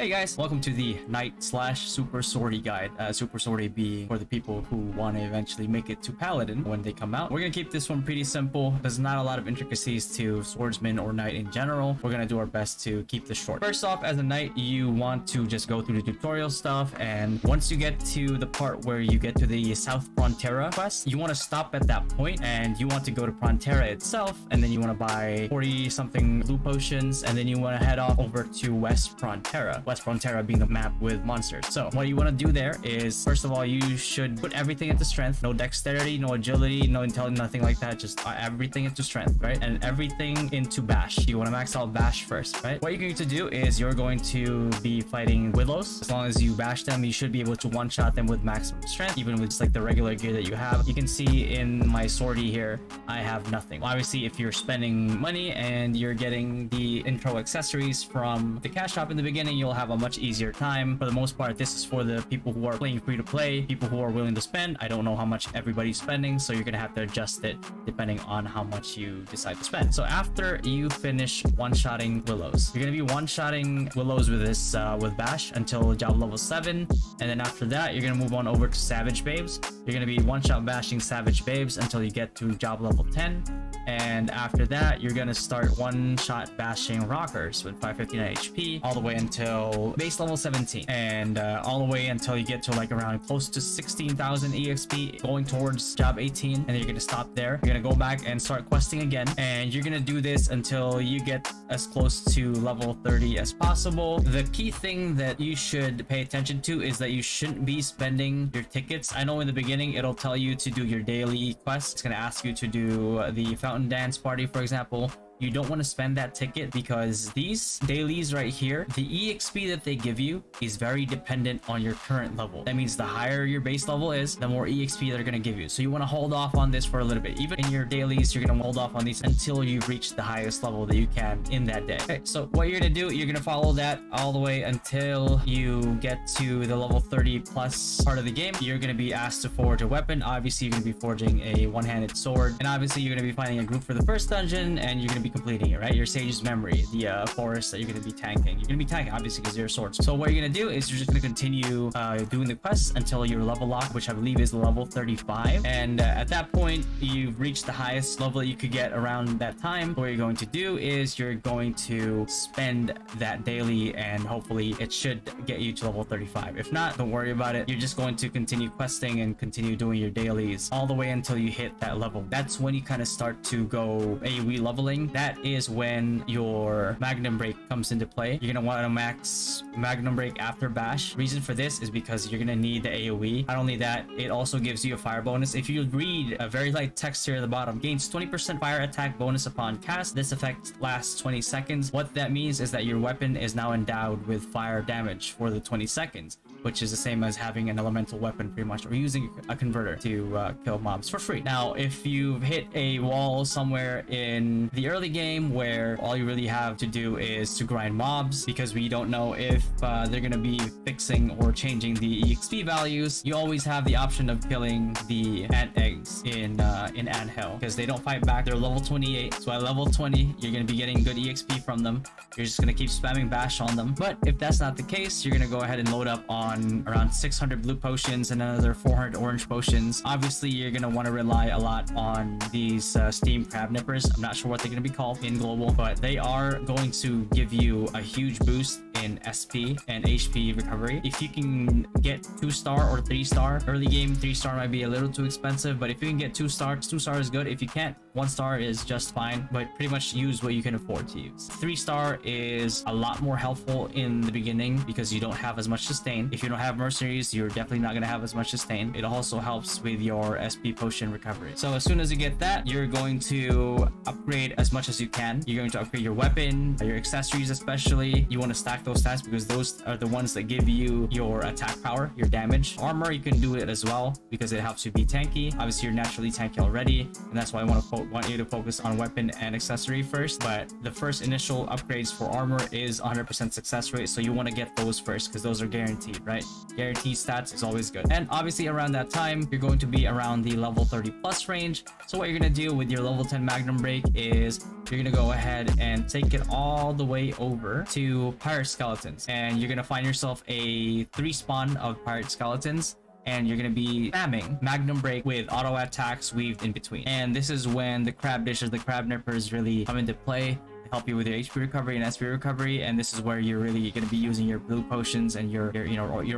Hey guys, welcome to the Knight slash Super Sortie guide. Super Sortie being for the people who want to eventually make it to Paladin when they come out. We're going to keep this one pretty simple. There's not a lot of intricacies to Swordsman or Knight in general. We're going to do our best to keep this short. First off, as a Knight, you want to just go through the tutorial stuff, and once you get to the part where you get to the South Frontera quest, you want to stop at that point and you want to go to Frontera itself, and then you want to buy 40 something blue potions, and then you want to head off over to West Frontera. West Frontera being the map with monsters. So what you want to do there is, first of all, you should put everything into strength. No dexterity, no agility, no intelligence, nothing like that. Just everything into strength, right? And everything into bash. You want to max out bash first, right? What you're going to do is you're going to be fighting willows. As long as you bash them, you should be able to one-shot them with maximum strength, even with just like the regular gear that you have. You can see in my sortie here, I have nothing. Obviously, if you're spending money and you're getting the intro accessories from the cash shop in the beginning, you'll have a much easier time. For the most part, this is for the people who are playing free to play, people who are willing to spend. I don't know how much everybody's spending, so you're gonna have to adjust it depending on how much you decide to spend. So after you finish one-shotting willows, you're gonna be one-shotting willows with this with bash until job level 7, and then after that you're gonna move on over to savage babes. You're gonna be one-shot bashing savage babes until you get to job level 10, and after that you're gonna start one-shot bashing rockers with 559 HP all the way until base level 17, and all the way until you get to like around close to 16,000 exp, going towards job 18, and then you're gonna stop there. You're gonna go back and start questing again, and you're gonna do this until you get as close to level 30 as possible. The key thing that you should pay attention to is that you shouldn't be spending your tickets. I know in the beginning it'll tell you to do your daily quests. It's gonna ask you to do the fountain dance party, for example. You don't want to spend that ticket because these dailies right here, the EXP that they give you is very dependent on your current level. That means the higher your base level is, the more EXP they're going to give you. So you want to hold off on this for a little bit. Even in your dailies, you're going to hold off on these until you reach the highest level that you can in that day. Okay, so what you're going to do, you're going to follow that all the way until you get to the level 30 plus part of the game. You're going to be asked to forge a weapon. Obviously, you're going to be forging a one-handed sword. And obviously, you're going to be finding a group for the first dungeon, and you're going to be completing it, right? Your Sage's Memory, the forest that you're going to be tanking. You're going to be tanking, obviously, because you're swords. So what you're going to do is you're just going to continue doing the quests until your level lock, which I believe is level 35. And at that point, you've reached the highest level that you could get around that time. What you're going to do is you're going to spend that daily, and hopefully it should get you to level 35. If not, don't worry about it. You're just going to continue questing and continue doing your dailies all the way until you hit that level. That's when you kind of start to go AoE leveling. That is when your Magnum Break comes into play. You're going to want to max Magnum Break after bash. Reason for this is because you're going to need the AoE. Not only that, it also gives you a fire bonus. If you read a very light text here at the bottom, gains 20% fire attack bonus upon cast. This effect lasts 20 seconds. What that means is that your weapon is now endowed with fire damage for the 20 seconds, which is the same as having an elemental weapon pretty much, or using a converter to kill mobs for free. Now, if you've hit a wall somewhere in the early game where all you really have to do is to grind mobs, because we don't know if they're going to be fixing or changing the EXP values, you always have the option of killing the ant eggs in Anthill, because they don't fight back. They're level 28, so at level 20 you're going to be getting good EXP from them. You're just going to keep spamming bash on them. But if that's not the case, you're going to go ahead and load up on around 600 blue potions and another 400 orange potions. Obviously, you're going to want to rely a lot on these steam crab nippers. I'm not sure what they're going to be called in global, but they are going to give you a huge boost in SP and HP recovery. If you can get 2-star or 3-star, early game 3-star might be a little too expensive, but if you can get 2-star, 2-star is good. If you can't, 1-star is just fine, but pretty much use what you can afford to use. 3-star is a lot more helpful in the beginning because you don't have as much sustain. If you don't have mercenaries, you're definitely not going to have as much sustain. It also helps with your SP potion recovery. So as soon as you get that, you're going to upgrade as much as you can. You're going to upgrade your weapon, your accessories especially. You want to stack those stats because those are the ones that give you your attack power, your damage. Armor, you can do it as well because it helps you be tanky. Obviously, you're naturally tanky already, and that's why I want to want you to focus on weapon and accessory first, but the first initial upgrades for armor is 100% success rate, so you want to get those first because those are guaranteed, right? Guaranteed stats is always good. And obviously around that time, you're going to be around the level 30 plus range. So what you're going to do with your level 10 Magnum Break is you're going to go ahead and take it all the way over to Pirate Skeletons, and you're going to find yourself a 3 spawn of Pirate Skeletons, and you're going to be spamming Magnum Break with auto attacks weaved in between. And this is when the crab dishes, the crab nippers really come into play, help you with your HP recovery and SP recovery, and this is where you're really going to be using your blue potions and your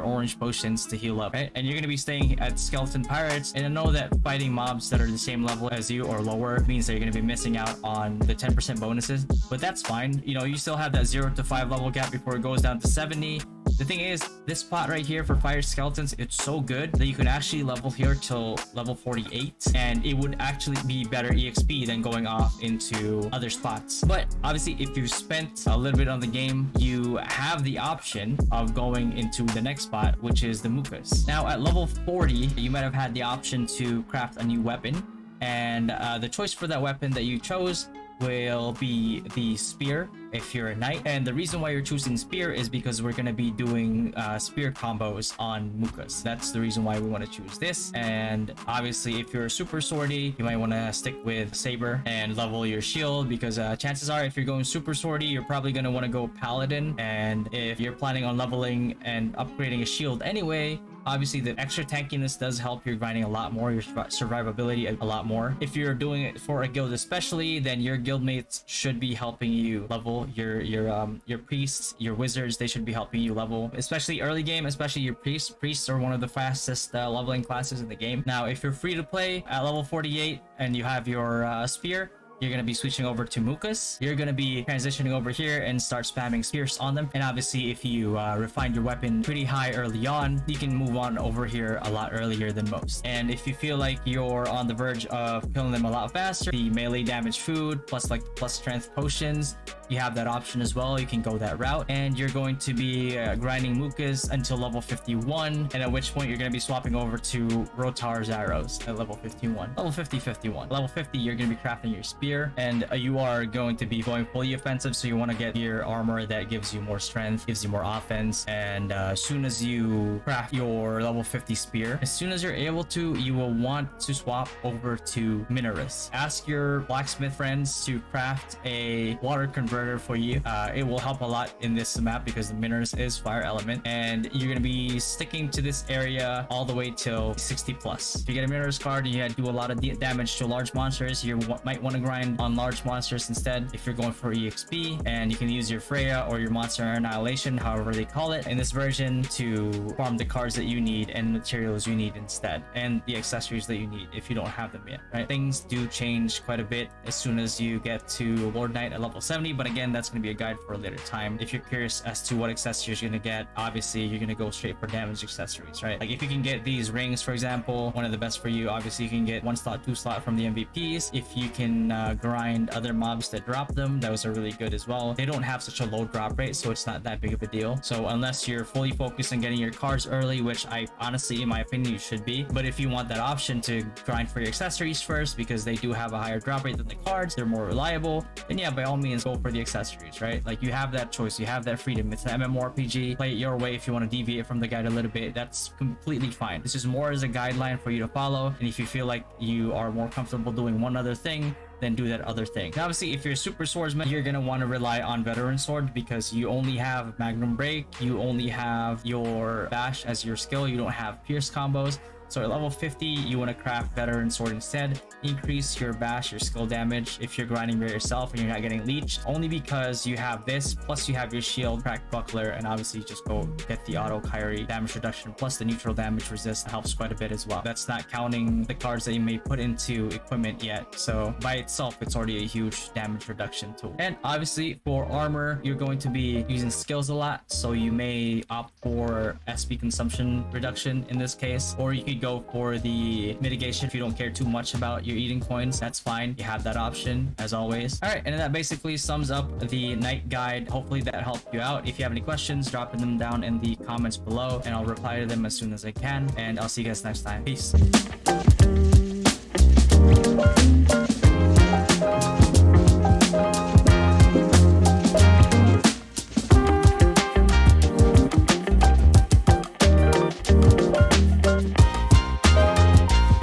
orange potions to heal up, right? And you're going to be staying at skeleton pirates, and I know that fighting mobs that are the same level as you or lower means that you're going to be missing out on the 10% bonuses, but that's fine. You know, you still have that 0 to 5 level gap before it goes down to 70. The thing is, this spot right here for fire skeletons, it's so good that you can actually level here till level 48, and it would actually be better EXP than going off into other spots. But obviously, if you've spent a little bit on the game, you have the option of going into the next spot, which is the Mukas. Now at level 40, you might have had the option to craft a new weapon, and the choice for that weapon that you chose will be the spear if you're a knight. And the reason why you're choosing spear is because we're going to be doing spear combos on Mukas. That's the reason why we want to choose this. And obviously if you're a super swordy, you might want to stick with saber and level your shield, because chances are if you're going super swordy, you're probably going to want to go paladin. And if you're planning on leveling and upgrading a shield anyway, obviously the extra tankiness does help your grinding a lot more, your survivability a lot more. If you're doing it for a guild especially, then your guildmates should be helping you level. Your priests, your wizards, they should be helping you level, especially early game. Especially your priests are one of the fastest leveling classes in the game. Now if you're free to play at level 48 and you have your spear, you're going to be switching over to Mukas. You're going to be transitioning over here and start spamming spears on them. And obviously, if you refine your weapon pretty high early on, you can move on over here a lot earlier than most. And if you feel like you're on the verge of killing them a lot faster, the melee damage food plus strength potions, you have that option as well. You can go that route, and you're going to be grinding Mukas until level 51, and at which point you're going to be swapping over to Rotar's arrows at level 51. Level 51. Level 50, you're going to be crafting your spear, and you are going to be going fully offensive, so you want to get your armor that gives you more strength, gives you more offense. And as soon as you craft your level 50 spear, as soon as you're able to, you will want to swap over to Mineris. Ask your blacksmith friends to craft a water converter for you. It will help a lot in this map because the Mineris is fire element, and you're going to be sticking to this area all the way till 60 plus. If you get a Mineris card and you do a lot of damage to large monsters, you might want to grind on large monsters instead if you're going for EXP, and you can use your Freya or your Monster Annihilation, however they call it in this version, to farm the cards that you need and materials you need instead, and the accessories that you need if you don't have them yet, right? Things do change quite a bit as soon as you get to Lord Knight at level 70, but again, that's going to be a guide for a later time. If you're curious as to what accessories you're going to get, obviously you're going to go straight for damage accessories, right? Like if you can get these rings, for example, one of the best for you, obviously you can get 1 slot, 2 slot from the MVPs. If you can grind other mobs that drop them, those are really good as well. They don't have such a low drop rate, so it's not that big of a deal. So unless you're fully focused on getting your cards early, which I honestly, in my opinion, you should be, but if you want that option to grind for your accessories first because they do have a higher drop rate than the cards, they're more reliable, then yeah, by all means go for the accessories, right? Like you have that choice, you have that freedom. It's an MMORPG. Play it your way. If you want to deviate from the guide a little bit, that's completely fine. This is more as a guideline for you to follow, and if you feel like you are more comfortable doing one other thing, then do that other thing. Now, obviously, if you're a super swordsman, you're gonna want to rely on veteran sword because you only have Magnum Break, you only have your bash as your skill, you don't have pierce combos. So at level 50, you want to craft veteran sword instead. Increase your bash, your skill damage if you're grinding by yourself and you're not getting leeched, only because you have this, plus you have your shield, cracked buckler, and obviously just go get the auto Kyrie damage reduction, plus the neutral damage resist helps quite a bit as well. That's not counting the cards that you may put into equipment yet. So by itself, it's already a huge damage reduction tool. And obviously for armor, you're going to be using skills a lot. So you may opt for SP consumption reduction in this case, or you could go for the mitigation if you don't care too much about your eating coins. That's fine, you have that option as always. All right, and that basically sums up the night guide. Hopefully that helped you out. If you have any questions, drop them down in the comments below and I'll reply to them as soon as I can, and I'll see you guys next time. Peace.